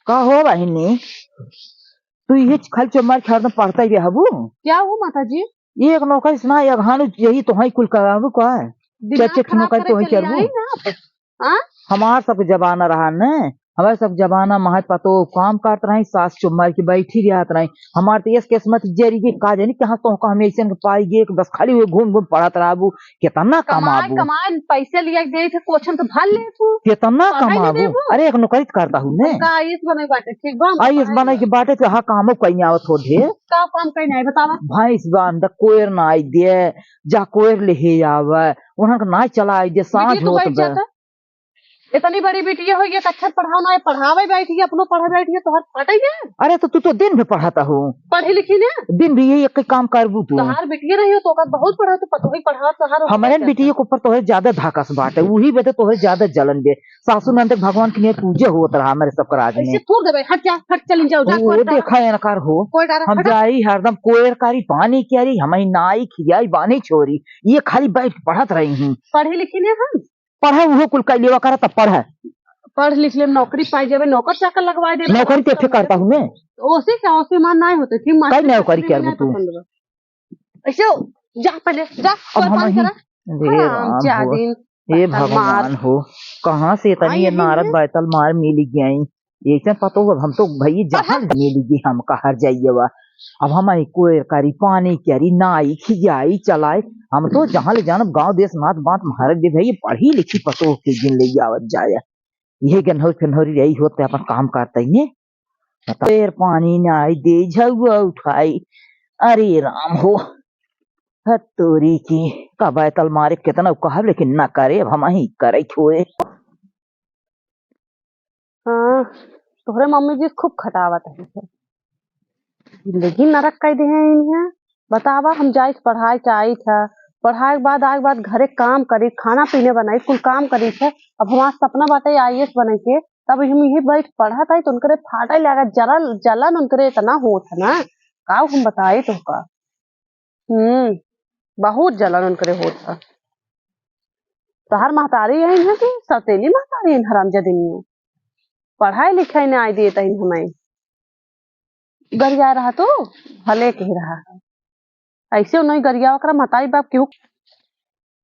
का हो बहिनी तू ये खाली चुम्मार खेल पढ़ता ही हबू क्या हो माता जी? एक नौकर सुना एक हानु यही तो कुल कराबू का है दिमाग खराब नौकर करे तो चली करबू आई ना आप। हाँ? हमार सब जमाना रहा न हमारे सब जमाना महा पतो काम करत रही सास चुम्मार की बैठी रहत रही हमार तो इस किस्मत जरी के काज है कहां तो हम ऐसे पाई गे बस खाली वो घूम घूम पढ़त रहबू कितना कमाए कमाबू कमाए पैसे लिया दे थे कोचन तो भर ले तू कितना पढ़ाई नहीं कमाबू देबू अरे एक नौकरी करता हूँ ने का आईएएस बने बाटे ठीक बा हम आई इस बना की बाटे तो हाँ काम कहीं आवत हो ढेर का काम कहीं नहीं बतावा। भैंस बांध कोयर ना आई दे जा कोयर ले आवे उन्हन के ना चला आई दे साँझ बेटी तू होत बैठ बे जाता इतनी बड़ी बेटी हो गई अच्छा पढ़ाओ ना पढ़ावे बैठी है अपनो पढ़े बैठी है तो हर फटे गए। अरे तो तू तो दिन भी पढ़ाता हो पढ़ी लिखी ने दिन भी यही एक काम करबू तू तोहार बेटी रही हो तो का बहुत पढ़ा तो पतो ही पढ़ा तोहार हमारे बेटी के ऊपर तोहरे ज्यादा धाकस बाटे वही बते तोहरे ज्यादा जलन बे सासू नंद भगवान की ने पूजे होत रहा हमारे सब राज में ऐसे थूक देबे हट जा हट चल जाओ जा वो देखा इनकार हो कोई डर हम जाई हरदम कोयर कारी पानी क्यारी हमारी नाई खियाई बानी छोरी ये खाली बैठ पढ़त रही हूँ पढ़ी लिखी ने हम पढ़े वो कुल का लेवा करा तब पढ़े पढ़ लिख ले नौकरी पाई जावे नौकर चाकर लगवा दे नौकरी तो करता हूँ मैं ओसे क्या ओसे मान नहीं होते थी कई नौकरी कर तू ऐसे जा पहले जा अब हम ही हे भगवान हो कहाँ से इतनी नारद बैतल मार मिल गई ऐसे पतो हम तो भाई जहाँ मिल गई हम कहा जाइए वा अब हमारी कोई कारी पानी क्यारी नाई खियाई चलाए हम तो जहाँ ले जान गांव देश नाथ बात महाराज दे भाई पढ़ी लिखी पतो के दिन ले आवत जाए ये गन्हौर फिनहौरी यही होते अपन काम करते ही पेड़ पानी नाई दे झुआ उठाई अरे राम हो हतोरी की का बैतल मारे कितना कहा लेकिन ना करे अब हम ही करे छोए। हाँ तोहरे मम्मी जी खूब खटावत है जिंदगी नरक कह दे हैं इन्हें बतावा हम जाए पढ़ाई चाहिए था पढ़ाई के बाद घरे काम करी खाना पीने बनाई कुल काम करी थे अब हमारा सपना बाटे आईएएस बने के तब हम यही बैठ पढ़ा था तो उनके फाटा लगा जलन उनके इतना होता ना का हम बताए तो का बहुत जलन उनके होता तहार महतारी है कि सौतेली महतारी हरामजादी में पढ़ाई लिखाई ने आई दिए तही हमें गरिया रहा तो भले कह रहा है ऐसे उन्हें गरिया वकरा महतारी बाप क्यों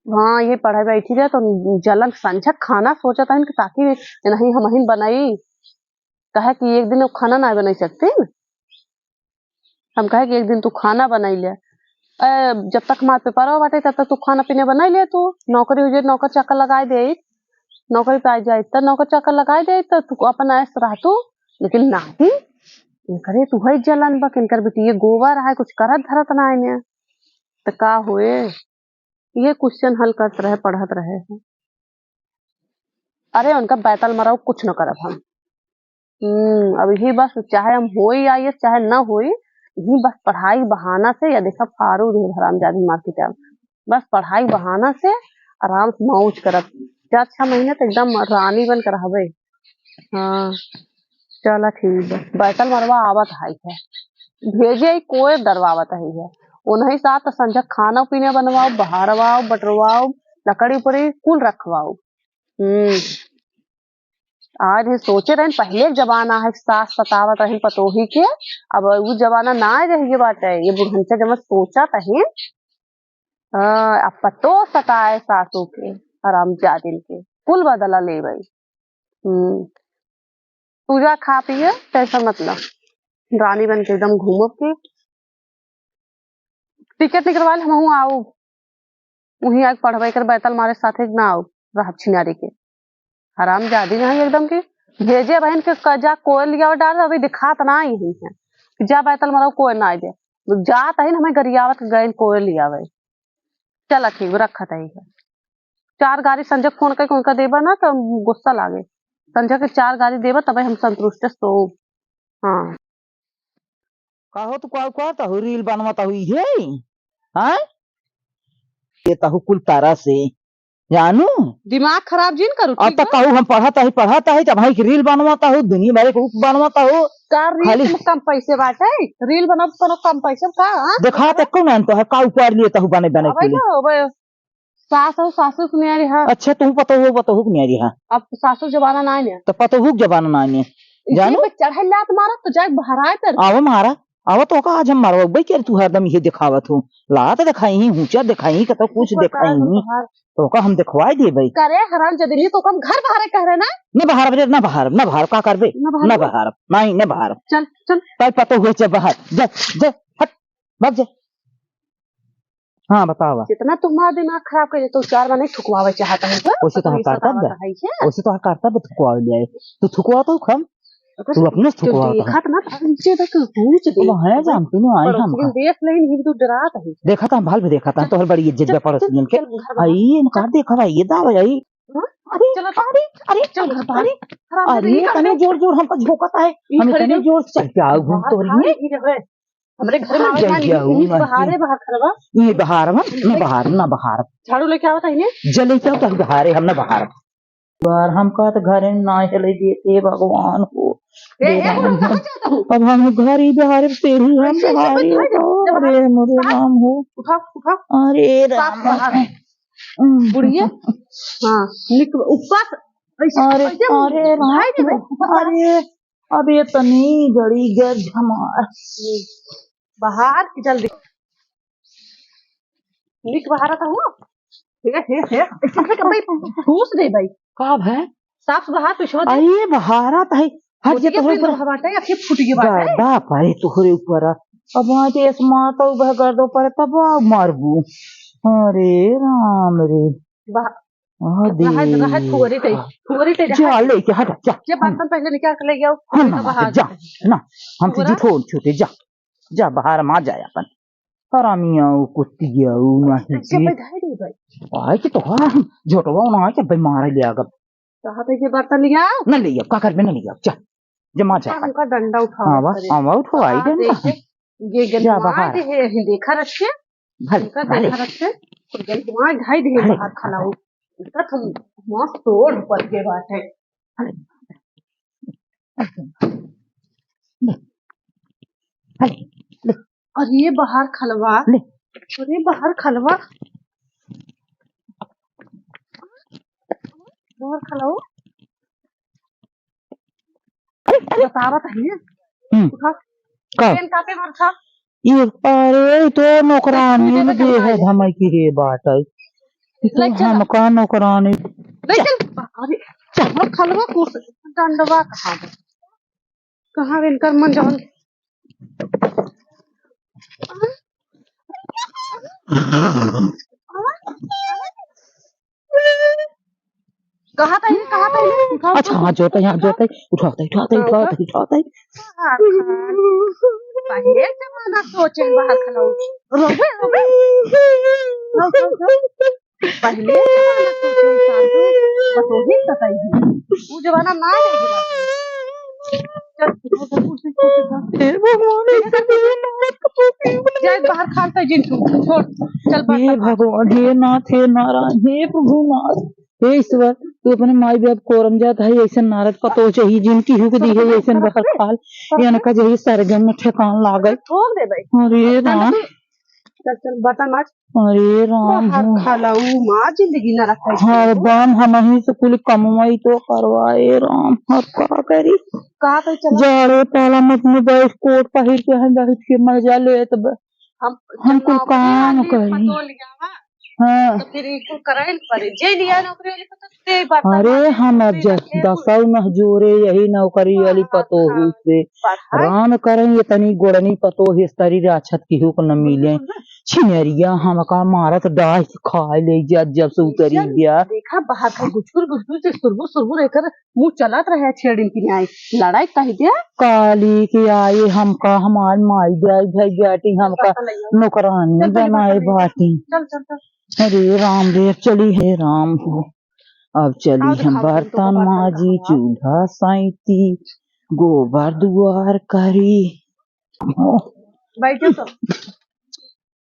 हाँ ये पढ़ाई बैठी रहे तो जलन संझा खाना सोचा था इनके ताकि नहीं हम ही बनाई कहे कि एक दिन वो खाना ना बना सकते हम कहे कि एक दिन तू खाना बनाई ले जब तक हमारे पेपर हो बाटे तब तक तू खाना पीने बनाई ले तू नौकरी हो जाए नौकर चाकर लगाए दे नौकरी पाई जाए तब नौकर चाकर लगाए दे तो तू अपन ऐस रह तू लेकिन नहीं इनकरे तू है जलन बक इनकर बेटी ये गोबर है कुछ करत धरत ना इन्हें तो का हुए ये क्वेश्चन हल करते रहे पढ़त रहे हैं अरे उनका बैतल मराओ कुछ न करब हम अब यही बस चाहे हम हो आईएएस चाहे न हो यही बस पढ़ाई बहाना से या देखा फारू रे हरामजादी मार्केट बस पढ़ाई बहाना से आराम से मौज करब 4-6 महीने तो एकदम रानी बन कर रहबे। हाँ चला ठीक है बैतल मरवा आवत है भेजे कोई दरवावत है उन्हीं साथ संझा खाना पीने बनवाओ बहारवाओ बटरवाओ लकड़ी पड़ी कुल रखवाओ। आज सोचे रहे पहले जमाना है सास सतावत रही पतोही के अब वो जमाना ना रही बात है ये बुढ़ंचा जब सोचा तही अब पतो सताए सासू के आराम जादिल के कुल बदला ले गई। पूजा खा पिए टेंशन मतलब रानी बन के एकदम घूमो के टिकट निकलवा हम आओ वही आग पढ़वे कर बैतल मारे साथे ना आओ रह छिनारी के हराम जादी नहीं एकदम की भेजे बहन के जा कोई लिया डाल अभी दिखात ना यही है जा बैतल मारो कोई ना दे जात है हमें गरियावत गए कोई लिया चल ठीक रखत है 4 गाड़ी संजय फोन करके उनका देबा ना तो गुस्सा लागे संजय के 4 गाड़ी देबा तब हम संतुष्ट सो। हाँ कहो तो कहता हूँ रील बनवाता हुई है हाँ ये तहु कुल तारा से जानू दिमाग खराब जिन करू अब तक कहूँ हम पढ़ाता है जब भाई रील बनवाता हूँ दुनिया भर के बनवाता हूँ रील कम पैसे बाटे रील बनाओ तो कम पैसे का देखा तक कौन तो है का ऊपर लिए तहु बने बने के लिए सासू सुनियारी है अच्छा तुम पता हो नहीं है अब सासू जमाना ना है तो पता हो जमाना ना है जानू चढ़े लात मारा तो जाए बहराए तर आवा मारा आवा तो का आज हम मारवा भाई के तू हरदम ये दिखावत हूँ लात दिखाई ही ऊंचा दिखाई कतो कुछ दिखाई ही तो का हम दिखवाई दे भाई करे हराम जदी तो कम घर बाहर कह रहे ना न बाहर बजे न बाहर का करबे न बाहर नहीं न बाहर चल चल तय पतो हुए चे बाहर जा जा हट भाग जा हाँ बतावा जितना तुम्हारा दिमाग खराब कर तो चार बार नहीं ठुकवावे चाहता है उसे तो करता है उसे तो करता है ठुकवा ले तो ठुकवा तो हम तू अपने ठुकवा देखा ना नीचे तक पहुंच गई वो है जानती नहीं आई हम देख ले नहीं तो डराता है देखा था भाल भी देखा था तो बड़ी इज्जत पे पड़ोसियन के आई इनका देखा भाई ये दाव आई अरे चलो अरे अरे चल घर बाहर अरे तने जोर जोर हमको झोंकता है हम तने जोर चल के आओ घूम तो रही हमरे घर में आवे बाहर बाहर खरवा ये बाहर न बाहर झाड़ू लेके आवत है ने जले क्या तो बाहर हम न बाहर बार हम का तो घर ना चले देते भगवान को अब हम घर ही बाहर से ही हम बाहर अरे मोरे राम हो उठा उठा अरे राम बुढ़िया हाँ निक ऊपर अरे अरे राम अरे अब ये तनी गड़ी गर हमार बाहर की जल्दी निक बाहर आता हूँ हे भाई ठूस दे भाई कब है साफ बाहर पिछवा दे अरे बाहर है हट जे तो बाटे या फिर फुट गई बाटे गड्ढा पारे तोहरे ऊपर अब वहां से स्मार्ट तो वह कर दो पर तब मारबू अरे राम रे फुगरी ते जा लेके हट जा जे बर्तन पहले निकाल के ले गया जा ना हम तुझे छोड़ छूटे जा जा बाहर मा जाए अपन हरामिया कुत्तिया नहीं भाई आई कि तो हम झोटवा ना के बीमार ले आगा कहां पे ये बर्तन लिया न लिया का कर में न लिया जा जमा जा उनका डंडा उठाओ हां बस हम उठो आई डंडा ये गलवा है देखा रखे भले देखा रखे तो गलवा ढाई दे बाहर खलाओ इसका तुम मस्त तोड़ पर के बात है और ये बाहर खलवा अरे बाहर खलवा बाहर खलाओ बतावत है उठा पेन कापे मार था ये अरे तो नौकरानी में दे है धमई की रे बात है तो हम का नौकरानी अरे चलो खलवा कुछ डंडवा कहाँ इनकर मन जान कहाँ था अच्छा हाँ जोता यहाँ जोता उठाते पहले जमाना सोचे बाहर खलाओ रोबे रोबे पहले जमाना सोचे साधु बतोही बताई वो जमाना ना जाए बाहर खाता जिंटू छोड़ चल हे भगवान हे नाथ हे नारायण हे प्रभु नाथ हे ईश्वर तू अपने माई बाप कोरम जाता है ऐसे नारद पतो चाहिए जिनकी हुक दी है ऐसे बाहर खाल यानी का जही सरगम में ठेकान लागल ठोक दे भाई अरे राम चल चल बर्तन मार अरे राम खालाऊ माँ जिंदगी न रखा हाँ बाम हम ही से कुल कमवाई तो करवाए राम अब का करी कहा पे चला जाड़े ताला मत में बैठ कोट पहिर के हम बैठ के मजा ले तब हम कुल काम करी हाँ तो फिर इनको कराइल पड़े जे लिया नौकरी वाली पता ते बात अरे हम अब दसौ न जोरे यही नौकरी वाली पतो हुई से राम करेंगे तनी गोड़नी पतो है तरी राछत की हुक न मिले छिनरिया हम का मारत डाह खाए ले जा जब से उतरी गया देखा बाहर का गुजकुर से सुरबुर रहकर मुंह चलत रहे छेड़िन की आई लड़ाई कह दिया काली के आए हमका हमार माई जाई बेटी हमका नौकरानी बनाए बाटी चल चल चल अरे राम रे चली है राम हो अब चली हम बर्तन माजी चूल्हा साइती गोबर दुआर करी बैठो तो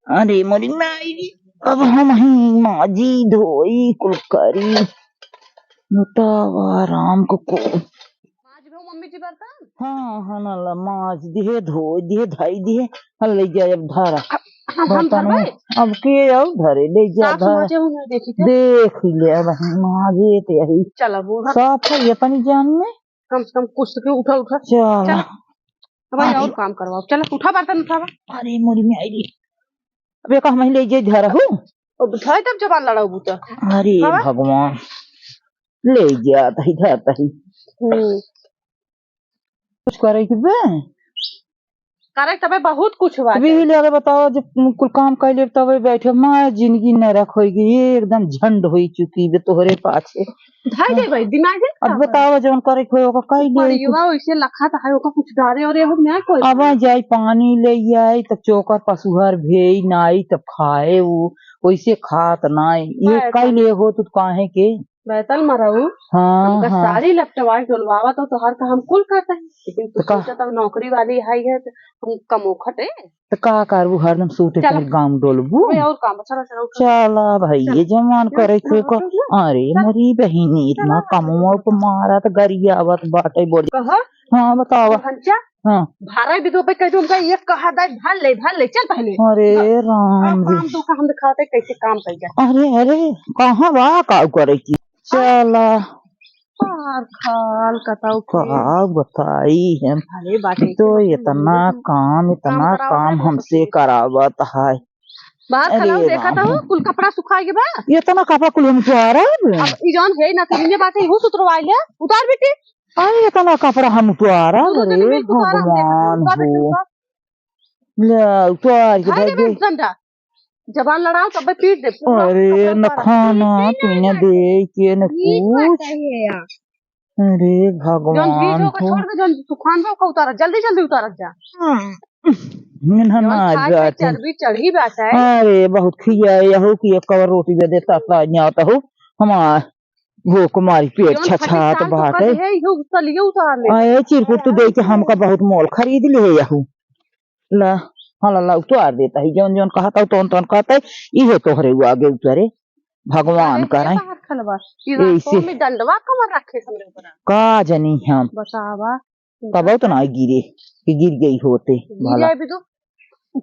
अरे मोरी माई अब हम ही माजी धोई कुल करी मुतावा राम को मम्मी जी बर्तन हाँ हाँ ना माज दिए धो दिए धाई दिए हल ले जाए अब धारा बर्तन अब के अब धरे ले जा देख ले अब माजे ते यही चलो साफ है अपनी जान में कम से कम कुछ तो उठा उठा चल चल भाई और काम करवाओ चल उठा बर्तन उठावा अरे मोरी में आई अबे का हम ले जे धर हो और उठाए तब जबान लड़ाओ बूता अरे भगवान ले जा तही धर तही कुछ करे कि बे करे तबे बहुत कुछ हुआ अभी ले आगे बताओ जब कुल काम कर ले तब बैठे मां जिंदगी न रखोगी एकदम झंड होई चुकी बे तोहरे पाछे धाई दे भाई दिमाग है अब बताओ जवन करे कोई ओका कई ले युवा वैसे लखा था ओका कुछ डारे और हो ना कोई अब जाई पानी ले आई तब चोकर पशुहर भेई नाई तब खाए वो वैसे खात नाई ये कई ले हो तू काहे के बैतल मराऊ हाँ सारी लपटवा डोलवावा तो हर काम कुल करता है लेकिन तू तब नौकरी वाली हाई है तुम कमो खटे तो का करबू हरदम सूते पर गांव डोलबू और काम चला चला भाई ये जमान करे थे को अरे मरी बहिनी इतना कमवा पे मारा तो गरियावत बाटे बोली हाँ बताओ हाँ भाड़ा भी दो पे कह उनका ये कहा दाई भाल ले चल पहले अरे राम काम तो हम दिखाते कैसे काम कर जा अरे कहाँ वाह का करे की चला खाल कताऊ का बताई है तो इतना काम हमसे करावत है बाहर खड़ा देखा था कुल कपड़ा सुखा के बा ये इतना कपड़ा कुल हम उतार अब ई जौन है ना तीन बात है वो सुतरवाई ले उतार बेटी अरे इतना कपड़ा हम उतार अरे भगवान हो ले उतार के दे जबान लड़ाओ तब पीट दे अरे न खाना पीने दे के न कुछ अरे भगवान को छोड़ दे जन सुखान को उतार जल्दी जल्दी उतार जा चर्बी चढ़ी बैठा है अरे बहुत खिया हो कि एक कवर रोटी दे देता था न्याता हो हमार वो कुमारी पेट छछात बात है अरे चिरकुट तो दे के हमका बहुत मोल खरीद ले यहू ला ला उतार देता है जौन जौन कहता तौन तौन कहता है इहे तोहरे आगे उतारे भगवान करे ऐसे डंडवा कमर रखे हमरे ऊपर का जनी हम बतावा तब तो ना गिरे कि गिर गई होते भला भी तो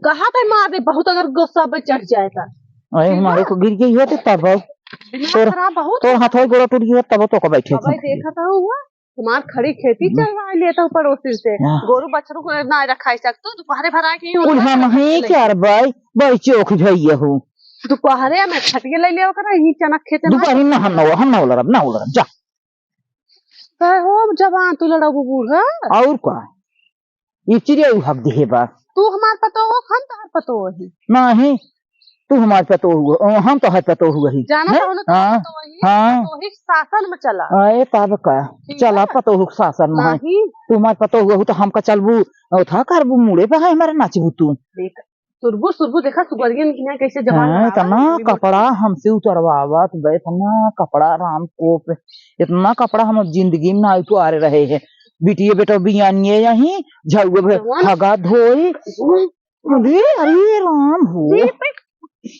कहा था मार दे बहुत अगर गुस्सा पे चढ़ जाए था अरे हमारे को गिर गई होते तब तो हाथों गोड़ा टूट गया तब तो को बैठे भाई देखा था हुआ तुम्हार खड़ी खेती चलवा लेता पड़ोसी से गोरु बछरू को ना रखा सकते दोपहरे भरा के हम ही क्या भाई बड़ी चौक भैया हूँ दोपहरे में छटिए ले लिया कर ही चना खेते दोपहर में हम ना उलरब जा हो जवान तू लड़ा बूढ़ा और का ये चिड़िया हक दे बा तू हमार पतो हो हम तो पतो ही नहीं तू हमारे पतो हुआ हम तो है पतो हुआ ही जाना हाँ तो ही शासन में चला अरे तब का चला पतो हुआ शासन में तू हमारे पतो हुआ तो हमका चलबू था करबू मुड़े पे है हमारे नाचबू तू सुरबू सुरबू देखा सुगरियन की कैसे जवान इतना कपड़ा हमसे उतरवावत इतना कपड़ा राम को इतना कपड़ा हम जिंदगी में ना तो आ रहे हैं बिटिया बेटा बियानिए यही झुआ भगा धोई अरे अरे राम हो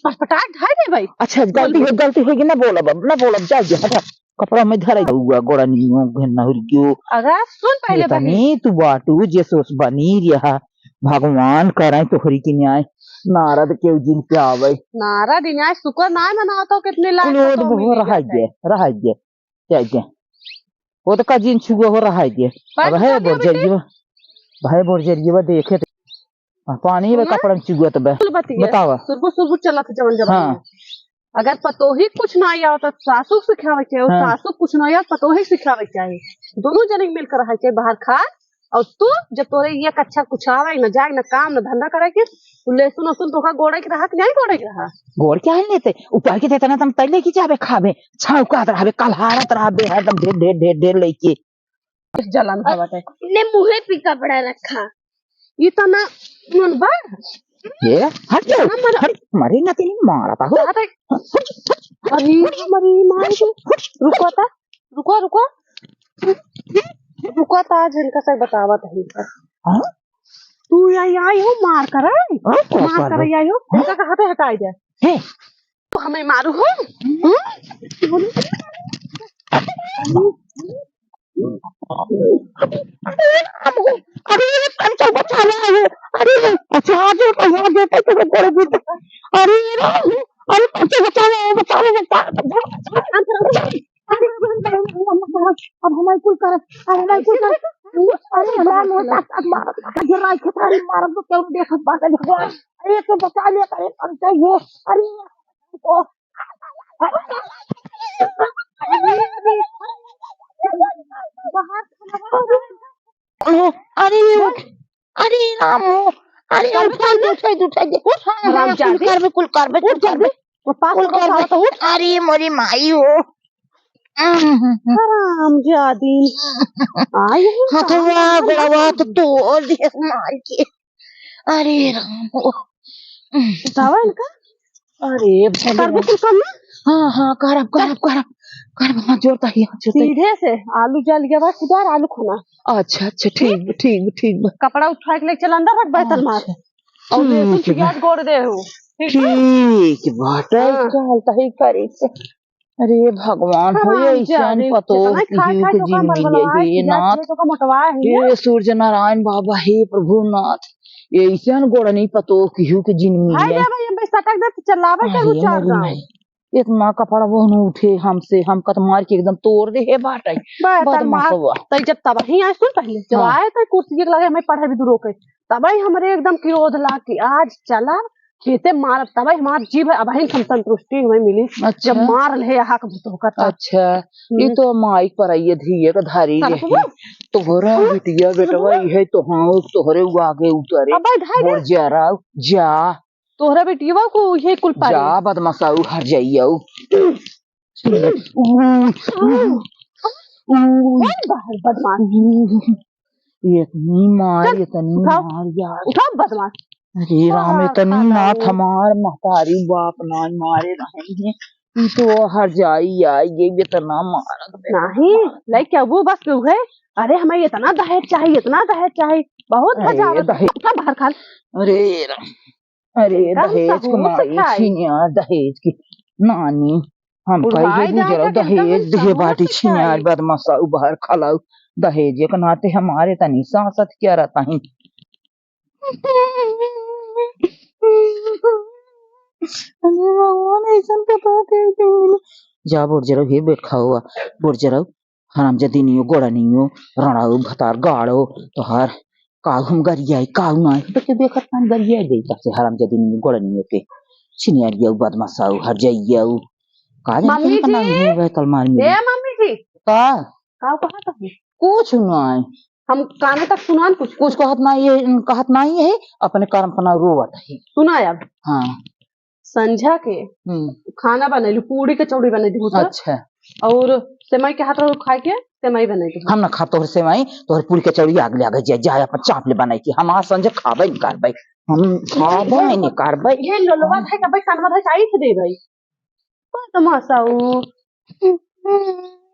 पटपटाट ढाई दे भाई अच्छा गलती होगी ना बोलब जा हटा कपड़ा में धरे हुआ गोड़ा नियो घन्ना क्यों अगर सुन पहले बनी तू बाटू जे सोच बनी रहा भगवान करे तोहरी की न्याय नारद के जिन पे आवे नारद न्याय शुक्र ना मनाओ तो कितने लाख तो वो रह गए वो तो का जिन छुआ हो रहा है अब है बोरजरिया देखे पानी में कपड़ा चुआ तो बतावा सुरबु चला था जवन जवन अगर पतोही कुछ ना आया तो सासू सिखावे चाहिए और सासू कुछ ना आया पतोही सिखावे चाहिए दोनों जने मिलकर रहे चाहिए बाहर खा और तू जब तोरे ये अच्छा कुछ आवे न जाए न काम न धंधा करे के लहसुन लहसुन तो का गोड़े के रहा नहीं गोड़े के रहा गोड़ क्या लेते ऊपर के देता ना तुम तले की जावे खावे छौकात रहबे कलहारत रहबे एकदम ढेर लेके जलन हवाते ने मुंह पे कपड़ा रखा ये तो ना मन बा ये हट जा मरे ना तेरी मारता हो अरे हमारी मार रुको ता झनका से बतावा तही हां तू आई हो मार कर आई हो इनका कहां पे हटाई दे हे तो हमें मारू हो अरे कंचा बचा ले अरे अच्छा आ जो यहाँ देते तो गोड़े भी अरे कंचा बचा ले अब हमारे कुल कर अब हमारे कुल कर अरे राम हो तक मार ये राय खतरा मार तो क्यों देखत बात भगवान अरे तो बचा लिया करे अंत वो अरे तो अरे अरे राम हो अरे उठा दे कुल कर अरे मोरी माई हो हरामजादी आई हथवा गड़वा तो तोड़ दिया मार के अरे राम हो बतावा इनका अरे करबो कुल काम ना हाँ करब हाँ जोड़ता ही हाँ जोड़ता ही सीधे से आलू जल गया बस सुधार आलू खाना अच्छा ठीक कपड़ा उठा के ले चल अंदर रख बैतल मार और लहसुन प्याज गोड़ दे हो ठीक बाटा चलता ही करे अरे भगवान हो ऐसन पतो की जिंदगी ये नाथ हे सूर्य नारायण बाबा हे प्रभुनाथ ऐसन गोड़ नहीं पतो किहू के जिंदगी हाय रे भाई बे सटक दे चलावे के उचार दा इतना कपड़ा वो न उठे हमसे हम कत मार के एकदम तोड़ दे हे बाटा तई जब तबाही आए सुन पहले जब आए तो कुर्सी लगे हमें पढ़े भी दूर के तबाही हमरे एकदम क्रोध ला के आज चला खेते मार तबाही हमार जीव अब हम संतुष्टि हमें मिली अच्छा। जब मार ले हक तो करता अच्छा ये तो माइक पर आइए धीए का धारी रही तोहरा बिटिया बेटवा है तो हाँ तोहरे आगे उतरे और जरा जा तोहरा बेटिया को ये कुल पारी जा बदमाशाऊ हर जाइयो बदमाश इतनी मार यार उठा बदमाश अरे राम इतनी नाथ हमार महतारी बाप ना मारे रहे हैं तो हर जाई आई ये इतना मार नहीं लाइक क्या वो बस क्यों है अरे हमें इतना दहेज चाहिए बहुत मजा आता बाहर खा अरे दहेज कमाई यार दहेज की नानी हम कहीं गुजरो दहेज दे बाटी छिनार बदमाशा बाहर खलाऊ दहेज के नाते हमारे तनी सांसत क्या रहता है जा बोर जरो हे बैठा हुआ बोर जरो हराम जदी नहीं हो गोड़ा नहीं हो रणाऊ भतार गाड़ो तो हर काऊ हम गरियाई काऊ ना तो के देखत पान गरियाई दे तक से हराम जदी नहीं गोड़ा नहीं के छिनियार गया बदमाशाऊ हर जाइया का मम्मी जी नहीं वे कल मार में ए मम्मी जी का काऊ कहा था कुछ ना हम काने तक सुनान कुछ कहत नहीं है अपने कर्म अपना रोवत है सुना अब हाँ संझा के खाना बनैलू पूरी कचौड़ी बनैली अच्छा और सेमई के हाथ खाए के सेमई बनैली हम ना खा तोहर सेमई तोहर पूरी कचौड़ी आगे आगे जाए अपन चाप ले बनाई के हमार संझे खाबे नहीं करबै हम खाबे नहीं करबै ये लोलवा है कबे कानवा है चाहिए थे दे भाई कौन तमाशा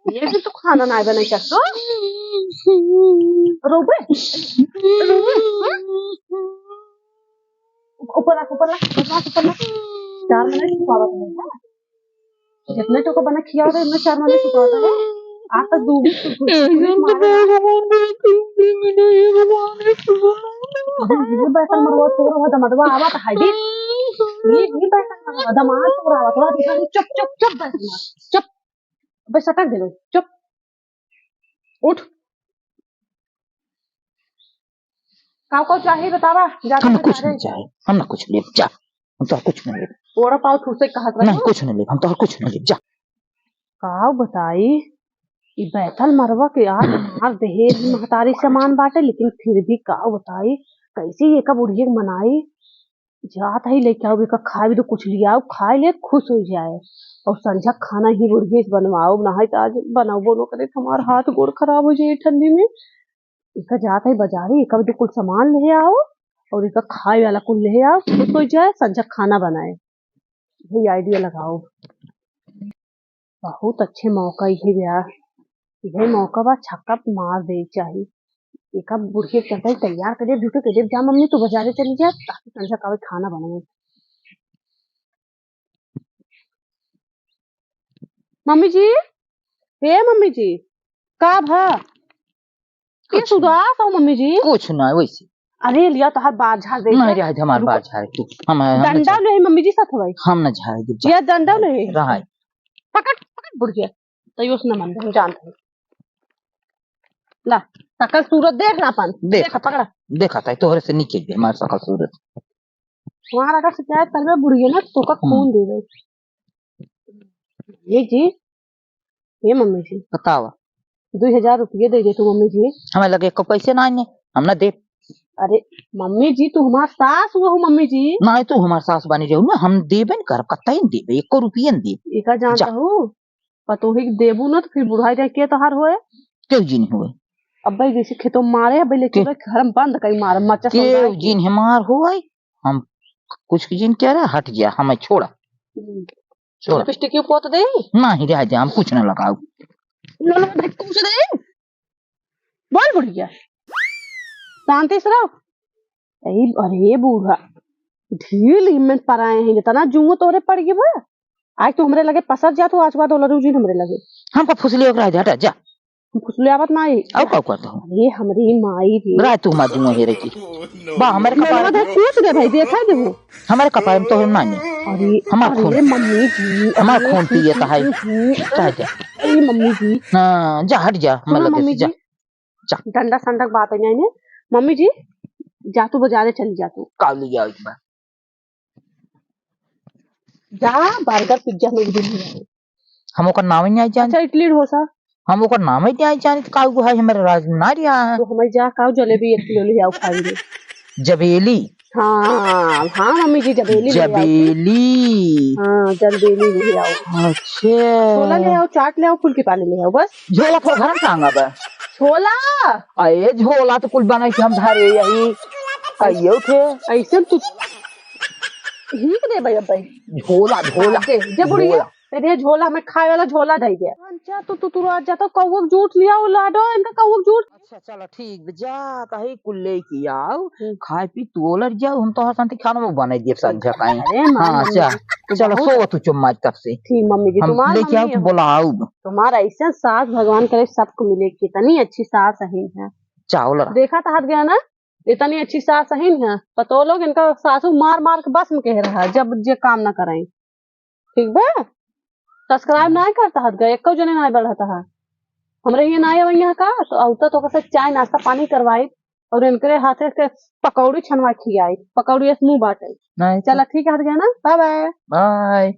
ये भी तो खाना ना बना सकतो रोबे ऊपर ला 4 मिनट छुपावा है जितने तो को बना खिया रहे मैं 4 मिनट छुपाता है आता दूध ये बैठा मरवा थोड़ा मदवा आवा था हाइडी ये बैठा मदवा मार थोड़ा आवा थोड़ा दिखा चुप बैठ चुप बस सटक दे चुप उठ काऊ को चाहिए बतावा जाके हम कुछ नहीं चाहिए हम ना कुछ ले जा हम तो कुछ नहीं ले ओरा पाव ठूसे कहत रहे नहीं कुछ नहीं ले हम तो कुछ नहीं ले जा काऊ बताई ई बैठल मरवा के यार मार दहेज महतारी सामान बाटे लेकिन फिर भी काऊ बताई कैसे ये कब उड़िए मनाई जात ही लेके आओ का खाए भी तो कुछ लिया खाए ले खुश हो जाए और संझा खाना ही बुढ़िए बनवाओ नहाए तो आज बनाओ बोलो करे हमारा हाथ गोड़ खराब हो जाए ठंडी में इसका जाता है बाजारी कभी तो कुछ सामान ले आओ और इसका खाए वाला कुछ ले आओ खुश हो जाए संझा खाना बनाए यही आइडिया लगाओ बहुत अच्छे मौका ये ब्याह यही मौका बा छक्का मार दे चाहिए एक बुढ़िए चलता तैयार कर झूठे कर जा मम्मी तू बाजारे चली जा ताकि संझा का खाना बनाए मम्मी जी का भा ये सुदास हो मम्मी जी कुछ ना वैसे अरे लिया तो हर बार झाड़ दे नहीं रहा हमारे बार झाड़ के हम डंडा ले मम्मी जी साथ भाई हम ना झाड़ दे ये डंडा ले रहा पकड़ बुढ़िया तो ये उसने मन जानते ला सकल सूरत देख ला अपन देख पकड़ा देखा था तोहरे से नीचे भी हमारे सकल सूरत। वहां अगर शिकायत करवे बुढ़िया ना तो का खून दे दे। ये मम्मी जी बतावा 2000 रुपये दे दे तू मम्मी जी। हमें लगे को पैसे ना आएंगे हम ना दे। अरे मम्मी जी तू हमार सास हुआ हो मम्मी जी। ना तू हमारे सास बनी जाऊ ना हम देबे न कर कत्ता ही देबे 1 रुपया न दे। एका जानता हूँ पतोही देबू ना तो फिर बुढ़ाई जाए के तहार होए क्यों जी नहीं हुए अब जैसे खेतों मारे अब लेके घर में बंद कई मार मचा क्यों जिन हमार हुए हम कुछ जिन कह रहा हट गया हमें छोड़ा छोड़ा लिपस्टिक क्यों पोत दे ना ही रह जा हम कुछ न लगाओ कुछ दे बोल बुढ़िया शांति से रहो। अरे बूढ़ा ढील हिम्मत पर आए हैं जितना जुओ तोरे पड़ गए बा आज तो हमरे लगे पसर जा तो आज बात ओलरू जी हमरे लगे हमको फुसली ओकरा हटा जा फुसले आवत ना आई अब का करता हूं अरे हमरी माई भी राय तू मा जुआ हे रही बा हमारे कपार में पूछ दे भाई देखा दे वो हमारे कपार में तो ना अरे हमार खून अरे मम्मी जी हमार खून पिए ता है जा जा अरे मम्मी जी हां जा हट जा मैं लगे मम्मी जा जी जा डंडा संडक बात है ने मम्मी जी जा तू बाजारे चली जा तू का लिया एक बार जा बर्गर पिज्जा में भी नहीं हम ओकर नाम ही नहीं जान अच्छा इडली डोसा हम ओकर नाम ही नहीं जान का है हमारे राज ना रिया है तो हमें जा खाओ जलेबी 1 किलो ले आओ खाएंगे जबेली हाँ हाँ मम्मी जी जबेली जबेली हाँ जलेबी ले आओ अच्छा छोला ले आओ चाट ले आओ फुल के पानी ले आओ बस झोला तो घर में टांगा बा छोला अये झोला तो कुल बनाई हम धरे यही कहियो थे ऐसे तू ठीक दे भाई अब भाई झोला झोला जे बुढ़िया तेरे झोला में खाए वाला झोला दे गया अच्छा तू आज जाता कौवक जूठ लिया वो लाडो इनका कौवक जूठ अच्छा चलो ठीक जा कहीं कुल्ले की आओ खाए पी तोलर जाओ हम तो हर शांति खाना वो बना दिए संझा काई हां अच्छा चलो सो तू चुम्मा तब से ठीक मम्मी जी तुम्हारा लेके आओ तो बुलाओ तुम्हारा ऐसा सास भगवान करे सबको मिले कितनी अच्छी सास है चावल देखा था हट गया ना इतनी अच्छी सास सही है पतो लोग इनका सासू मार मार के बस में कह रहा है जब जे काम ना करें ठीक बा सब्सक्राइब ना करता हट गए एको जने ना बढ़ता है हमरे ये ना है यहाँ का तो औता तो कैसे चाय नाश्ता पानी करवाई और इनके हाथे से पकौड़ी छनवा खियाई पकौड़ी मुंह बाटे नहीं चला ठीक है हट गया ना बाय बाय बाय